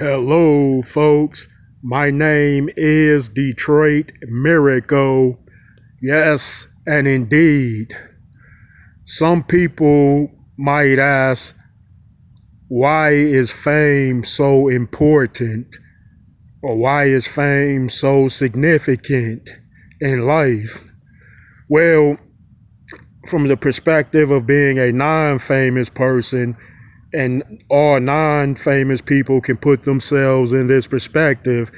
Hello, folks. My name is Detroit Miracle. Yes, and indeed, some people might ask, why is fame so important? Or why is fame so significant in life? Well, from the perspective of being a non-famous person, and all non-famous people can put themselves in this perspective.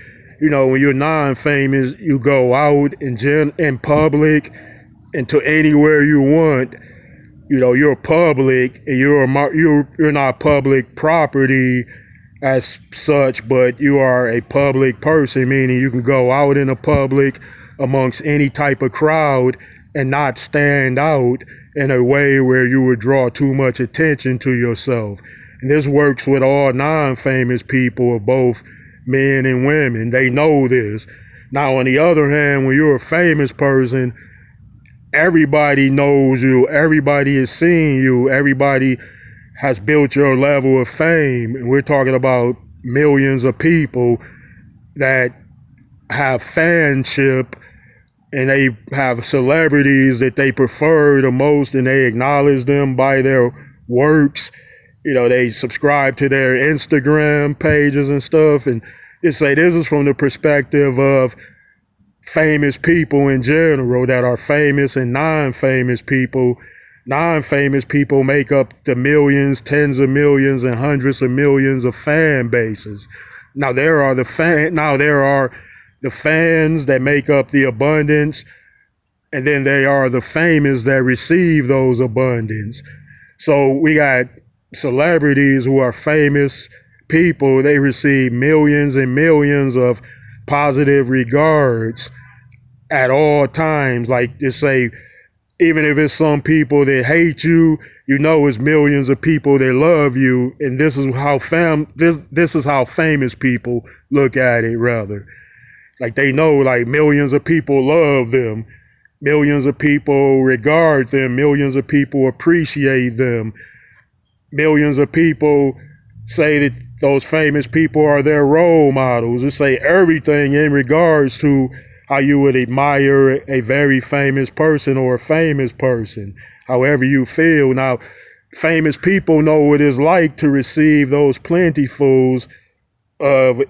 You know, when you're non-famous, you go out in public and to anywhere you want. You know, you're public and you're not public property as such, but you are a public person, meaning you can go out in the public amongst any type of crowd and not stand out in a way where you would draw too much attention to yourself. And this works with all non-famous people of both men and women. They know this. Now, on the other hand, when you're a famous person, everybody knows you. Everybody is seeing you. Everybody has built your level of fame. And we're talking about millions of people that have fanship and they have celebrities that they prefer the most and they acknowledge them by their works. You know, they subscribe to their Instagram pages and stuff. And just say this is from the perspective of famous people in general that are famous and non-famous people. Non-famous people make up the millions, tens of millions, and hundreds of millions of fan bases. Now there are the fans that make up the abundance, and then they are the famous that receive those abundance. So we got celebrities who are famous people. They receive millions and millions of positive regards at all times. Like, just say, even if it's some people that hate you, you know it's millions of people that love you. And this is how this is how famous people look at it, rather. Like, they know, like, millions of people love them. Millions of people regard them. Millions of people appreciate them. Millions of people say that those famous people are their role models. They say everything in regards to how you would admire a very famous person or a famous person, however you feel. Now, famous people know what it's like to receive those plentyfuls of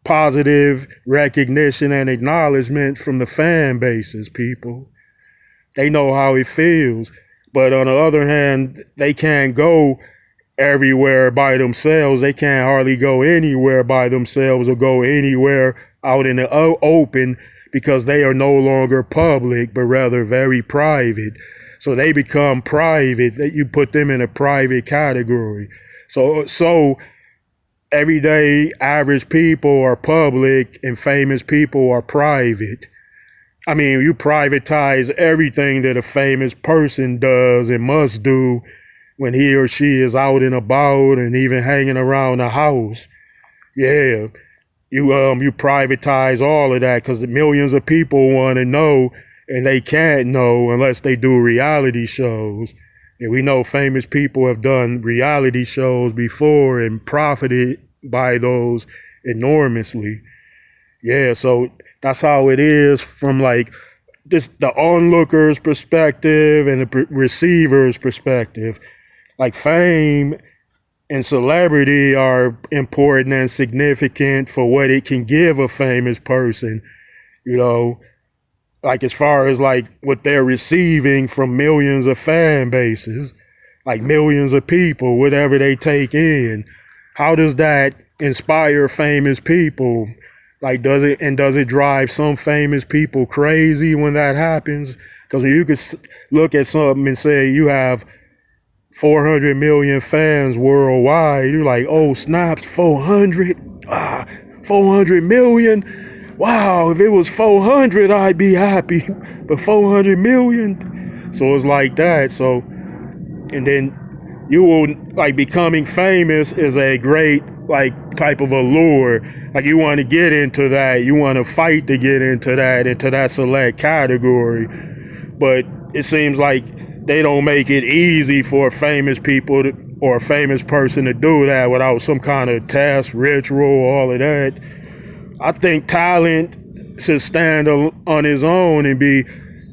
positive recognition and acknowledgement from the fan bases, people. They know how it feels. But on the other hand, they can't go everywhere by themselves. They can't hardly go anywhere by themselves or go anywhere out in the open because they are no longer public, but rather very private. So they become private. You put them in a private category. So everyday average people are public and famous people are private. I mean, you privatize everything that a famous person does and must do when he or she is out and about and even hanging around the house. Yeah, you privatize all of that because millions of people want to know and they can't know unless they do reality shows. And we know famous people have done reality shows before and profited by those enormously. Yeah, so that's how it is from like just the onlooker's perspective and the receiver's perspective. Like, fame and celebrity are important and significant for what it can give a famous person, you know, like as far as like what they're receiving from millions of fan bases, like millions of people, whatever they take in. How does that inspire famous people? Like, does it drive some famous people crazy when that happens? Because you could look at something and say you have 400 million fans worldwide. You're like, oh, snaps, 400 million. Wow, if it was 400, I'd be happy. But 400 million? So it's like that. So, and then you will, like, becoming famous is a great, like, type of allure. Like, you want to get into that. You want to fight to get into that select category. But it seems like they don't make it easy for famous people to, or a famous person to do that without some kind of test, ritual, all of that. I think talent should stand on its own and be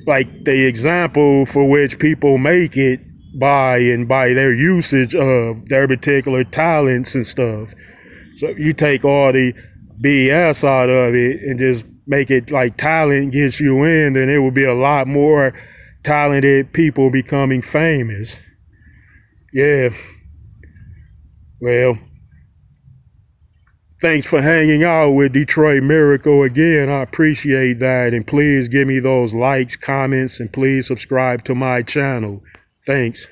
like the example for which people make it by their usage of their particular talents and stuff. So you take all the BS out of it and just make it like talent gets you in, then it would be a lot more talented people becoming famous. Yeah. Well, thanks for hanging out with Detroit Miracle again. I appreciate that. And please give me those likes, comments, and please subscribe to my channel. Thanks.